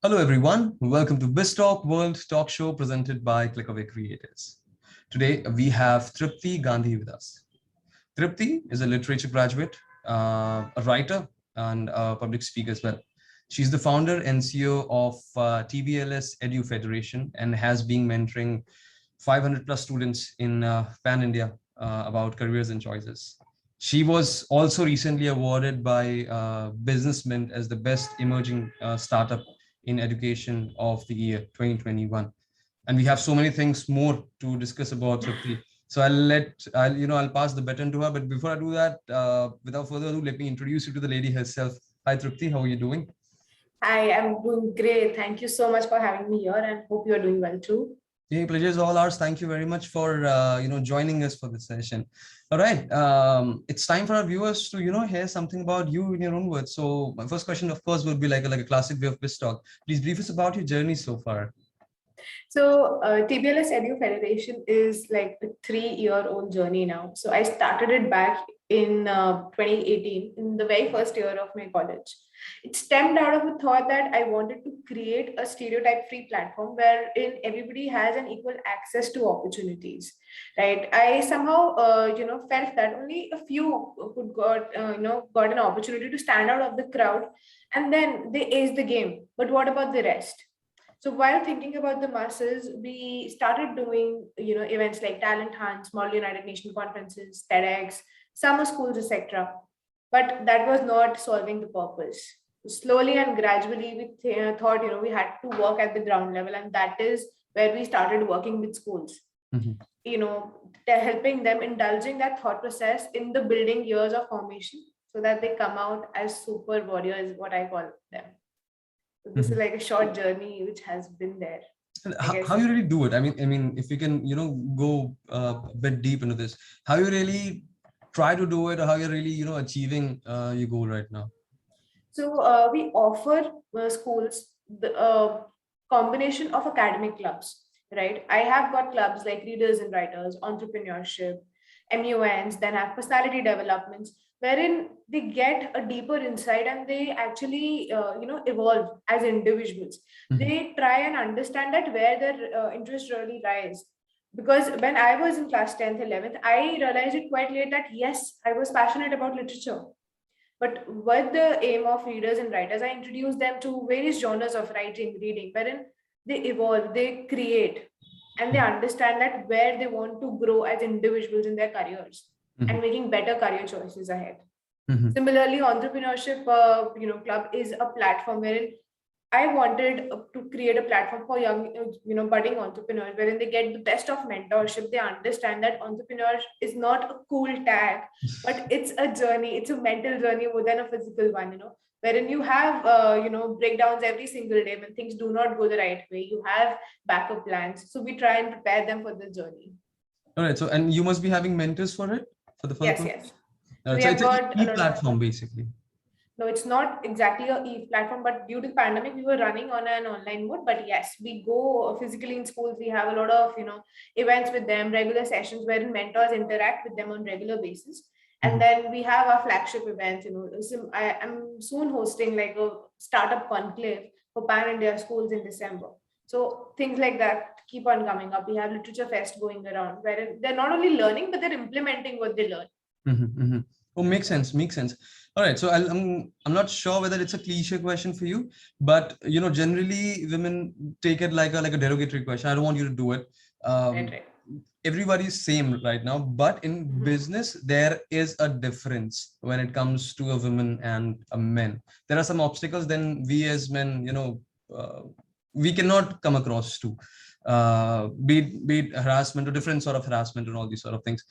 Hello, everyone. Welcome to BizzTalk World Talk Show presented by Clickaway Creators. Today, we have Tripti Gandhi with us. Tripti is a literature graduate, a writer, and a public speaker as well. She's the founder and CEO of TBLS Edu Federation and has been mentoring 500 plus students in Pan India about careers and choices. She was also recently awarded by Businessman as the best emerging startup in education of the year 2021. And we have so many things more to discuss about Tripti. So I'll pass the baton to her. But before I do that, without further ado, let me introduce you to the lady herself. Hi, Tripti. How are you doing? Hi, I'm doing great. Thank you so much for having me here, and hope you're doing well too. Yeah, pleasure is all ours. Thank you very much for joining us for this session. All right, it's time for our viewers to hear something about you in your own words. So my first question, of course, would be like a classic way of biz talk. Please brief us about your journey so far. So TBLS Edu Federation is like a 3-year-old journey now. So I started it back in 2018, in the very first year of my college. It stemmed out of a thought that I wanted to create a stereotype-free platform wherein everybody has an equal access to opportunities, right? I somehow, felt that only a few could got an opportunity to stand out of the crowd, and then they ace the game. But what about the rest? So while thinking about the masses, we started doing, events like talent hunts, Model United Nation conferences, TEDx, summer schools, etc. But that was not solving the purpose. Slowly and gradually, we thought, we had to work at the ground level, and that is where we started working with schools. Mm-hmm. Helping them, indulging that thought process in the building years of formation, so that they come out as super warriors, what I call them. This is like a short journey which has been there. How you really do it? I mean, if you can, go a bit deep into this, how you really try to do it, or how you're really, achieving your goal right now? So we offer schools the combination of academic clubs, right? I have got clubs like readers and writers, entrepreneurship, MUNs, then have personality developments, wherein they get a deeper insight and they actually evolve as individuals. Mm-hmm. They try and understand that where their interest really lies. Because when I was in class 10th, 11th, I realized it quite late that yes, I was passionate about literature. But with the aim of readers and writers, I introduced them to various genres of writing, reading, wherein they evolve, they create, and they understand that where they want to grow as individuals in their careers, Mm-hmm. and making better career choices ahead. Mm-hmm. Similarly, entrepreneurship, club is a platform wherein I wanted to create a platform for young, budding entrepreneurs, wherein they get the best of mentorship. They understand that entrepreneur is not a cool tag, but it's a journey. It's a mental journey more than a physical one. Wherein you have, breakdowns every single day when things do not go the right way. You have backup plans. So we try and prepare them for the journey. All right. So, and you must be having mentors for it, for the Yes, program? yes. So it's an e-platform, basically. No, it's not exactly a e-platform, but due to the pandemic, we were running on an online mode. But yes, we go physically in schools. We have a lot of, events with them, regular sessions wherein mentors interact with them on regular basis. And then we have our flagship events. I am soon hosting like a startup conclave for Pan India schools in December. So things like that keep on coming up. We have Literature Fest going around where they're not only learning, but they're implementing what they learn. Oh, makes sense. Makes sense. All right. So I'm not sure whether it's a cliche question for you, but generally women take it like a derogatory question. I don't want you to do it. Right. Everybody's same right now, but in business there is a difference when it comes to a woman and a man. There are some obstacles then we as men, we cannot come across to, be it harassment or different sort of harassment and all these sort of things.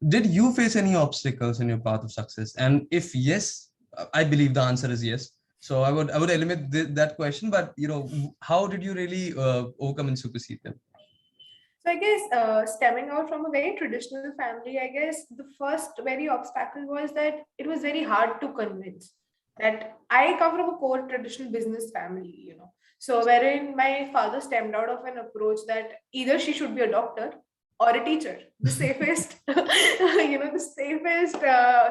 Did you face any obstacles in your path of success? And if yes, I believe the answer is yes. So I would eliminate that question, but how did you really overcome and supersede them? So I guess stemming out from a very traditional family, I guess the first very obstacle was that it was very hard to convince that I come from a core traditional business family. So wherein my father stemmed out of an approach that either she should be a doctor or a teacher, the safest, the safest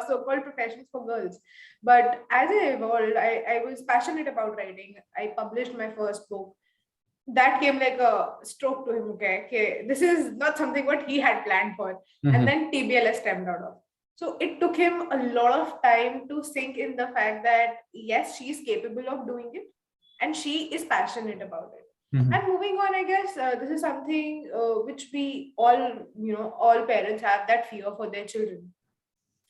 so-called professions for girls. But as I evolved, I was passionate about writing. I published my first book. That came like a stroke to him. Okay, this is not something what he had planned for. And then TBLS stemmed out of. So it took him a lot of time to sink in the fact that yes, she is capable of doing it, and she is passionate about it. And moving on, I guess this is something which we all, all parents have, that fear for their children.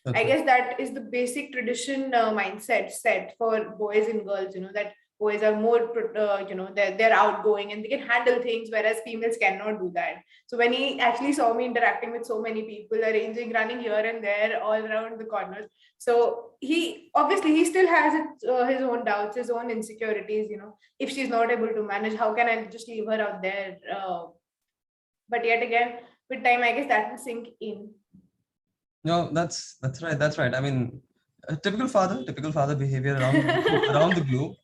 I guess that is the basic tradition mindset set for boys and girls, that boys are more, they're outgoing and they can handle things, whereas females cannot do that. So when he actually saw me interacting with so many people, arranging, running here and there, all around the corners. So he still has his own doubts, his own insecurities, if she's not able to manage, how can I just leave her out there? But yet again, with time, I guess that will sink in. No, that's right. That's right. I mean, a typical father behavior around the globe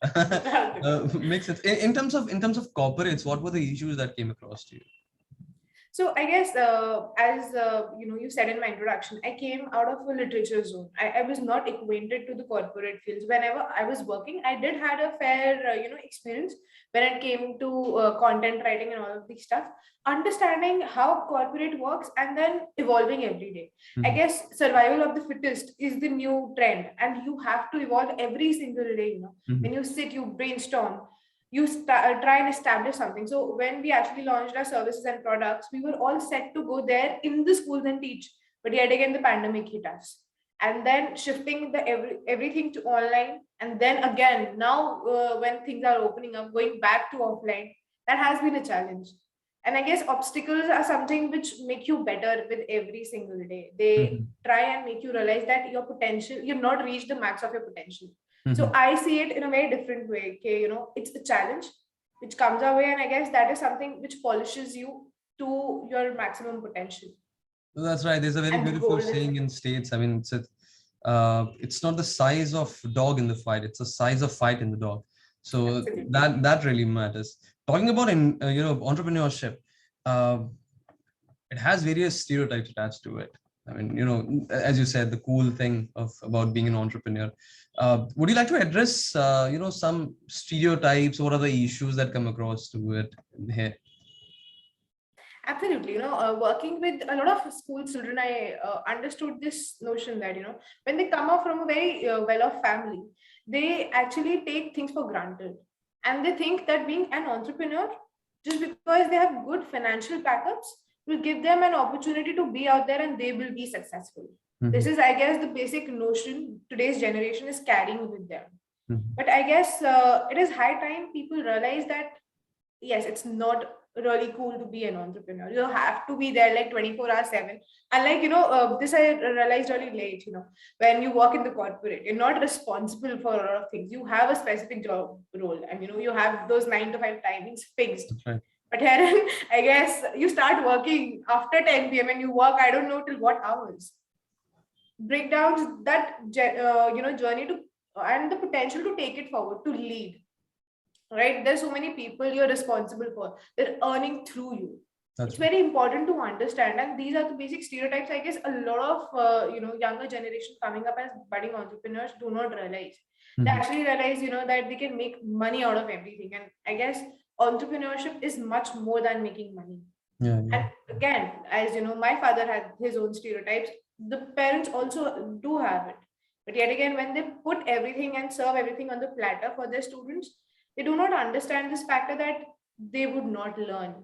makes sense. In terms of corporates, what were the issues that came across to you? So I guess, as you said in my introduction, I came out of a literature zone. I was not acquainted to the corporate fields. Whenever I was working, I did had a fair, experience when it came to content writing and all of these stuff, understanding how corporate works and then evolving every day. I guess survival of the fittest is the new trend, and you have to evolve every single day. When you sit, you brainstorm, you try and establish something. So when we actually launched our services and products, we were all set to go there in the schools and teach. But yet again, the pandemic hit us. And then shifting everything to online. And then again, now when things are opening up, going back to offline, that has been a challenge. And I guess obstacles are something which make you better with every single day. They try and make you realize that your potential, you've not reached the max of your potential. So I see it in a very different way. Okay, it's a challenge which comes our way, and I guess that is something which polishes you to your maximum potential. That's right. There's a very beautiful saying in States. I mean, it's not the size of dog in the fight; it's the size of fight in the dog. So that really matters. Talking about entrepreneurship, it has various stereotypes attached to it. I mean, as you said, the cool thing about being an entrepreneur. Would you like to address, some stereotypes? What are the issues that come across to it here? Absolutely. Working with a lot of school children, I understood this notion that, when they come up from a very well-off family, they actually take things for granted. And they think that being an entrepreneur, just because they have good financial backups, will give them an opportunity to be out there and they will be successful. This is, I guess, the basic notion today's generation is carrying with them. But I guess it is high time people realize that, yes, it's not really cool to be an entrepreneur. You have to be there like 24/7. And like, this I realized really late, when you work in the corporate, you're not responsible for a lot of things. You have a specific job role and, you have those 9 to 5 timings fixed. Right. But here, I guess you start working after 10 p.m. and you work, I don't know till what hours. Breakdowns that, journey to, and the potential to take it forward, to lead. Right? There's so many people you're responsible for. They're earning through you. It's very important to understand. And these are the basic stereotypes, I guess, a lot of, younger generation coming up as budding entrepreneurs do not realize. They actually realize, that they can make money out of everything. And I guess entrepreneurship is much more than making money. And again, as my father had his own stereotypes, the parents also do have it. But yet again, when they put everything and serve everything on the platter for their students, they do not understand this factor that they would not learn.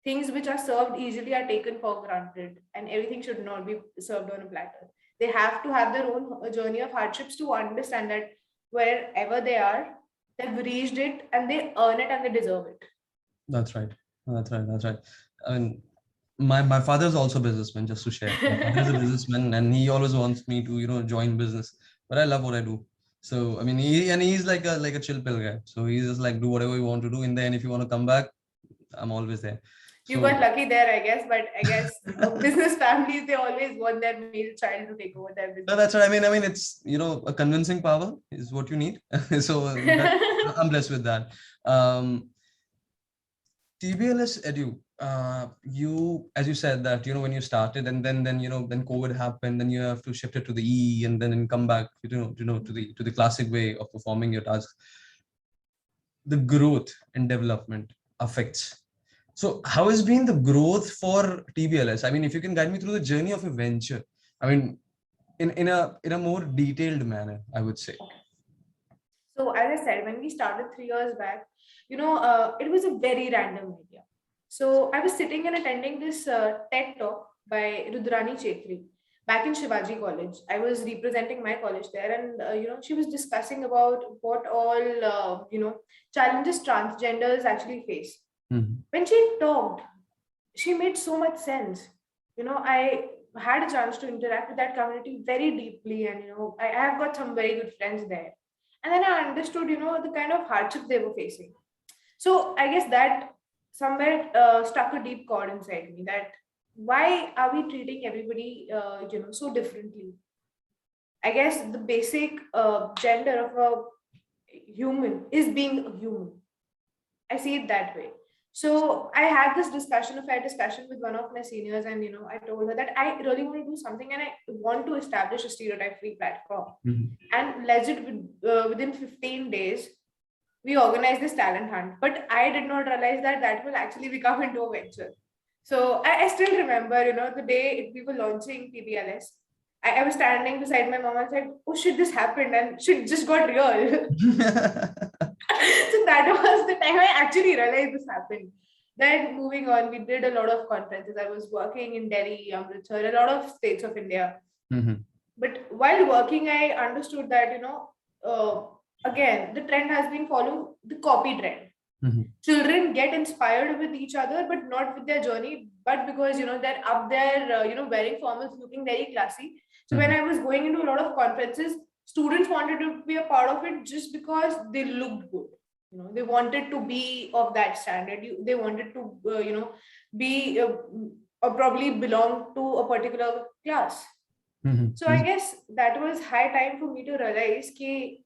Things which are served easily are taken for granted, and everything should not be served on a platter. They have to have their own journey of hardships to understand that wherever they are, they've reached it and they earn it and they deserve it. That's right. I mean, my father is also a businessman, just to share. My father is a businessman and he always wants me to, join business, but I love what I do. So, I mean, he's like a chill pill guy. So he's just like, do whatever you want to do. In the end, if you want to come back, I'm always there. You got lucky there, I guess, but I guess business families, they always want their male child to take over their business. No, that's what I mean. It's, a convincing power is what you need. So I'm blessed with that. TBLS Edu, you, as you said that, when you started and then then COVID happened, then you have to shift it to the E and then come back, to the classic way of performing your tasks. The growth and development affects. So how has been the growth for TBLS? I mean, if you can guide me through the journey of a venture, I mean, in a more detailed manner, I would say. So as I said, when we started 3 years back, it was a very random idea. So I was sitting and attending this TED talk by Rudrani Chetri back in Shivaji College. I was representing my college there, and she was discussing about what all challenges transgenders actually face. Mhm. When she talked, she made so much sense. I had a chance to interact with that community very deeply, and I have got some very good friends there. And then I understood, the kind of hardships they were facing. So I guess that somewhere struck a deep chord inside me, that why are we treating everybody, so differently? I guess the basic gender of a human is being a human. I see it that way. So I had this discussion, a fair discussion with one of my seniors, and I told her that I really want to do something and I want to establish a stereotype-free platform. Mhm. And legit, within 15 days, we organized this talent hunt. But I did not realize that that will actually become into a venture. So I still remember, the day we were launching TBLS. I was standing beside my mom and said, "Oh shit, this happened and shit just got real." So that was the time I actually realized this happened. Then moving on, we did a lot of conferences. I was working in Delhi, Amritsar, a lot of states of India. Mhm. But while working, I understood that, again, the trend has been following the copy trend. Mhm. Children get inspired with each other, but not with their journey, but because, they're up there, wearing formals, looking very classy. So when Mhm. I was going into a lot of conferences, students wanted to be a part of it just because they looked good. They wanted to be of that standard. They wanted to, be or probably belong to a particular class. Mhm. So I guess that was high time for me to realize that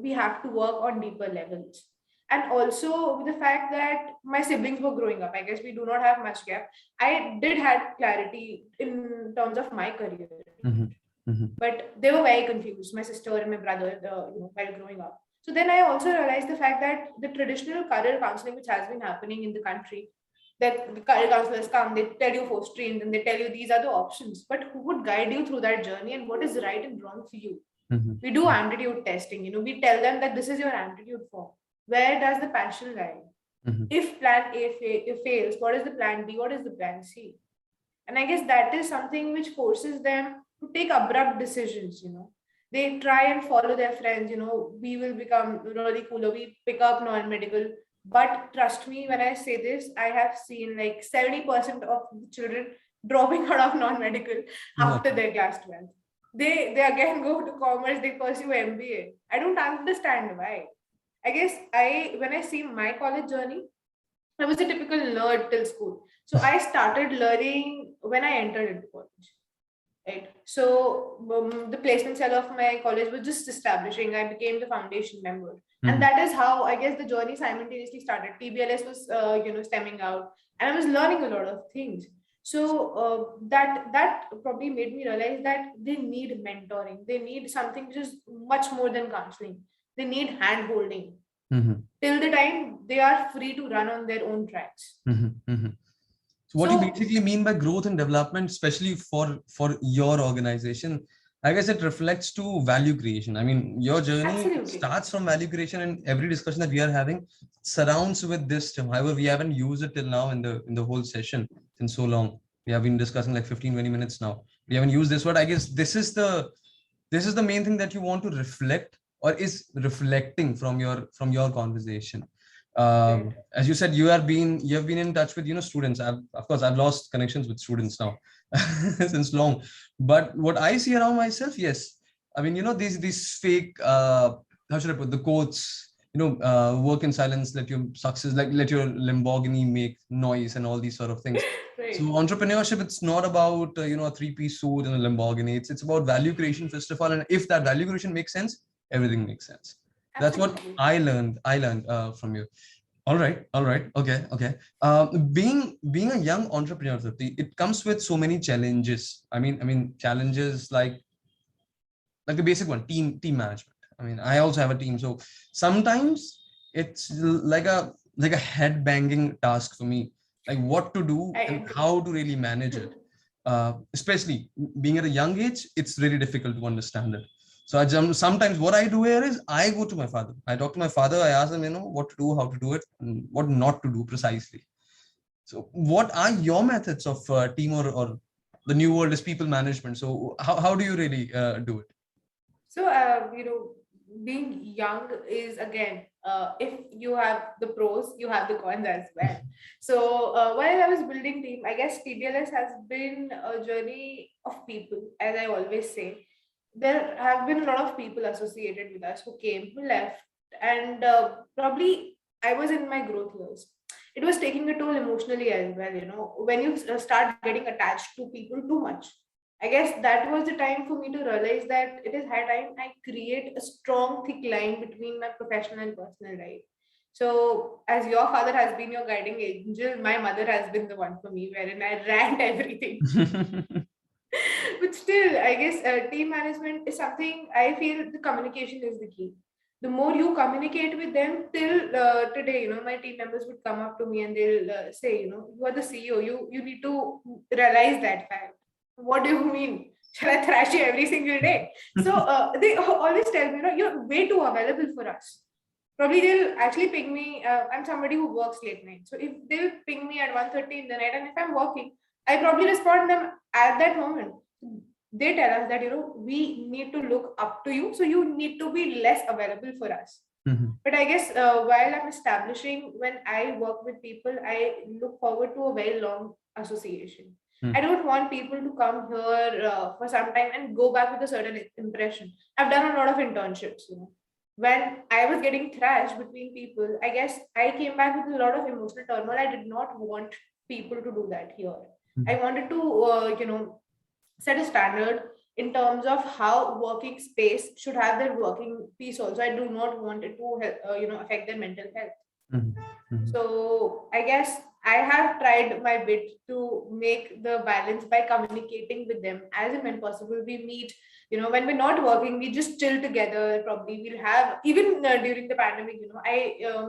we have to work on deeper levels. And also with the fact that my siblings were growing up, I guess we do not have much gap. I did have clarity in terms of my career, Mhm. Mhm. but they were very confused, my sister and my brother, while growing up. So then I also realized the fact that the traditional career counseling, which has been happening in the country, that the career counselors come, they tell you four streams and they tell you these are the options. But who would guide you through that journey and what is right and wrong for you? Mhm. We do aptitude testing, we tell them that this is your aptitude form. Where does the passion lie? Mhm. If plan A fails, what is the plan B? What is the plan C? And I guess that is something which forces them to take abrupt decisions. They try and follow their friends, we will become really cooler, we pick up non-medical. But trust me when I say this, I have seen like 70% of the children dropping out of non-medical after Okay. their class 12. They again go to commerce, they pursue MBA. I don't understand why. I guess when I see my college journey, I was a typical nerd till school. So I started learning when I entered into college. Right. So the placement cell of my college was just establishing. I became the foundation member, and Mhm. that is how I guess the journey simultaneously started. TBLS was stemming out, and I was learning a lot of things. So that probably made me realize that they need mentoring. They need something which is much more than counseling. They need hand holding Mhm. till the time they are free to run on their own tracks. Mhm. Mhm. So what you So basically mean by growth and development, especially for your organization, I guess it reflects to value creation. I mean, your journey absolutely. starts from value creation, and every discussion that we are having surrounds with this term. However, we haven't used it till now in the whole session since so long. We have been discussing like 15-20 minutes now. We haven't used this word. I guess this is the main thing that you want to reflect or is reflecting from your conversation. Right. As you said, you have been in touch with students. Of course, I've lost connections with students now since long, but what I see around myself, yes, I mean, these fake, how should I put the quotes, work in silence, let your success, like let your Lamborghini make noise and all these sort of things. So Right. entrepreneurship, it's not about a three-piece suit and a Lamborghini. It's about value creation first of all, and if that value creation makes sense, everything makes sense. That's what Absolutely. I learned from you. All right, okay. Being a young entrepreneur, Tripti, it comes with so many challenges. I mean challenges like the basic one, team management. I mean, I also have a team, so sometimes it's like a head banging task for me, like what to do I and agree. how to really manage it. Especially being at a young age, it's really difficult to understand it. So sometimes what I do here is I go to my father. I talk to my father. I ask him, what to do, how to do it, and what not to do precisely. So, what are your methods of team or the new world is people management? So, how do you really do it? So, being young is again, if you have the pros, you have the cons as well. So, while I was building team, I guess TBLS has been a journey of people, as I always say. There have been a lot of people associated with us who came, who left, and probably I was in my growth years. It was taking a toll emotionally as well. When you start getting attached to people too much, I guess that was the time for me to realize that it is high time I create a strong, thick line between my professional and personal life. So, as your father has been your guiding angel, my mother has been the one for me, wherein I rant everything. But still, I guess team management is something I feel the communication is the key. The more you communicate with them, till today, my team members would come up to me and they'll say, you are the CEO. You need to realize that fact. What do you mean? Shall I thrash you every single day? So they always tell me, you're way too available for us. Probably they'll actually ping me. I'm somebody who works late night. So if they'll ping me at 1:30 in the night, and if I'm working, I probably respond them at that moment. They tell us that, we need to look up to you. So you need to be less available for us. Mhm, But I guess while I'm establishing, when I work with people, I look forward to a very long association. I mhm, don't want people to come here for some time and go back with a certain impression. I've done a lot of internships. When I was getting thrashed between people, I guess I came back with a lot of emotional turmoil. I did not want people to do that here. I mhm, wanted to, set a standard in terms of how working space should have their working piece also. I do not want it to affect their mental health. mhm, mhm, So I guess I have tried my bit to make the balance by communicating with them as and when possible. We meet, when we're not working, we just chill together. Probably we'll have, even during the pandemic, I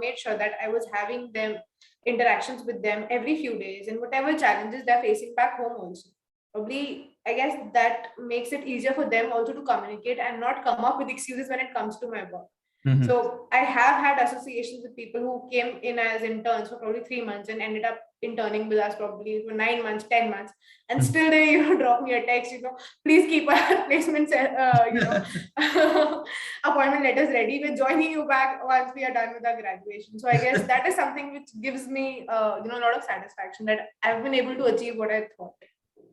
made sure that I was having them interactions with them every few days, and whatever challenges they're facing back home also. Probably, I guess that makes it easier for them also to communicate and not come up with excuses when it comes to my work. mhm. So I have had associations with people who came in as interns for probably 3 months and ended up interning with us probably for 9 months, 10 months, and Mhm. still they drop me a text, please keep our placements, appointment letters ready. We're joining you back once we are done with our graduation. So I guess that is something which gives me a lot of satisfaction that I've been able to achieve what I thought.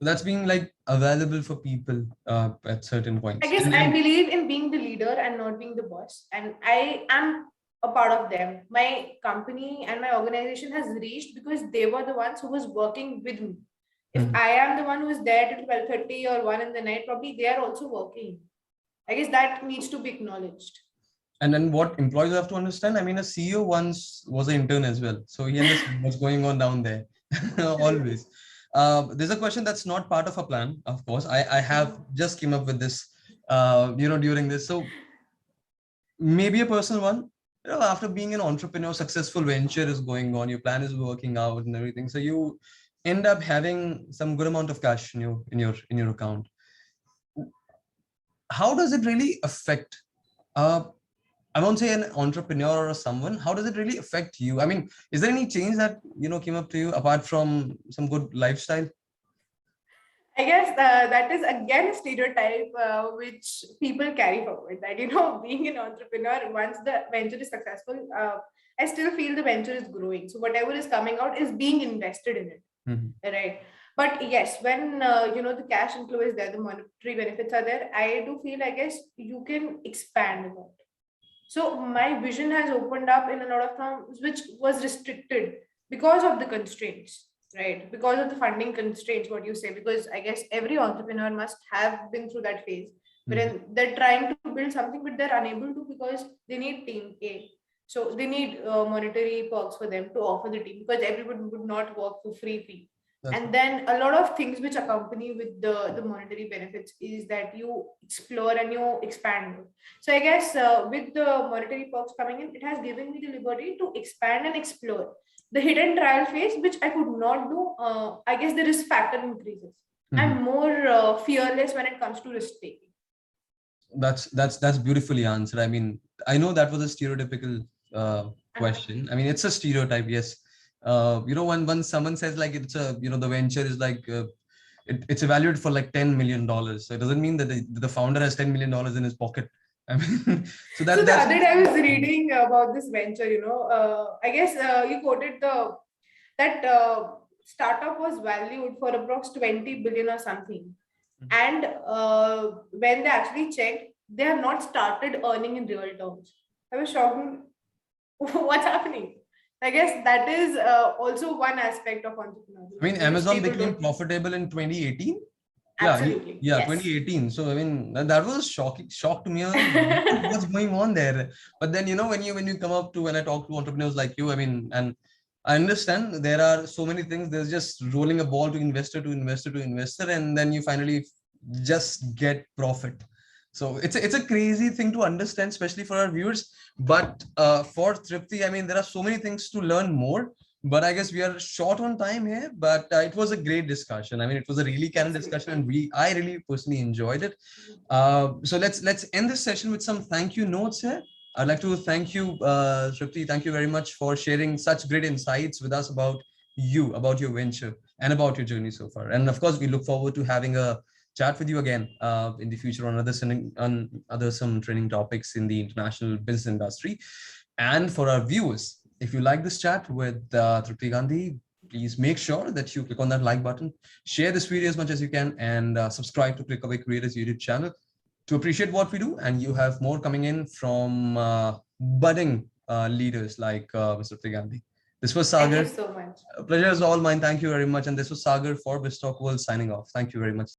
That's being like available for people at certain I points. guess And I then, believe in being the leader and not being the boss. And I am a part of them. My company and my organization has reached because they were the ones who was working with me. If mhm. I am the one who is there till 12:30 or 1 in the night, probably they are also working. I guess that needs to be acknowledged. And then what employees have to understand. I mean, a CEO once was an intern as well, so he understands what's going on down there. Absolutely. Always. There's a question that's not part of a plan, of course. I have just came up with this, during this. So maybe a personal one. After being an entrepreneur, successful venture is going on, your plan is working out and everything. So you end up having some good amount of cash in your account. How does it really affect? Uh, I won't say an entrepreneur or someone. How does it really affect you? I mean, is there any change that came up to you apart from some good lifestyle? I guess that is again a stereotype which people carry forward. That being an entrepreneur, once the venture is successful, I still feel the venture is growing. So whatever is coming out is being invested in it, Mhm, right? But yes, when the cash inflow is there, the monetary benefits are there. I do feel, I guess, you can expand a lot. So my vision has opened up in a lot of terms, which was restricted because of the constraints, right? Because of the funding constraints, what you say, because I guess every entrepreneur must have been through that phase mhm, wherein they're trying to build something, but they're unable to because they need team A. So they need monetary perks for them to offer the team, because everyone would not work for free. That's And then a lot of things which accompany with the monetary benefits is that you explore and you expand. So I guess with the monetary perks coming in, it has given me the liberty to expand and explore the hidden trial phase, which I could not do. I guess the risk factor increases. I'm more fearless when it comes to risk taking. That's beautifully answered. I mean, I know that was a stereotypical question. I mean, it's a stereotype, yes. When someone says like it's a, the venture is like it's evaluated for like $10 million. So it doesn't mean that the founder has $10 million in his pocket. I mean, so the other day I was reading about this venture. I guess you quoted that startup was valued for approx 20 billion or something. And when they actually checked, they have not started earning in real terms. I was shocked. What's happening? I guess that is also one aspect of entrepreneurship. I mean, Amazon became profitable in 2018. Absolutely. Yeah, yes. 2018. So I mean, that was shock to me. What's going on there? But then when you come up to, when I talk to entrepreneurs like you, I mean, and I understand there are so many things. There's just rolling a ball to investor to investor to investor, and then you finally just get profit. So it's a crazy thing to understand, especially for our viewers. But for Tripti, I mean, there are so many things to learn more. But I guess we are short on time here. But it was a great discussion. I mean, it was a really candid discussion, and I really personally enjoyed it. So let's end this session with some thank you notes here. I'd like to thank you, Tripti. Thank you very much for sharing such great insights with us about you, about your venture, and about your journey so far. And of course, we look forward to having a chat with you again in the future on some training topics in the international business industry. And for our viewers, if you like this chat with Tripti Gandhi, please make sure that you click on that like button, share this video as much as you can, and subscribe to Clickaway Creators YouTube channel to appreciate what we do. And you have more coming in from budding leaders like Mr. Tripti Gandhi. This was Sagar. Thank you so much. Pleasure is all mine. Thank you very much. And this was Sagar for BizzTalk World signing off. Thank you very much.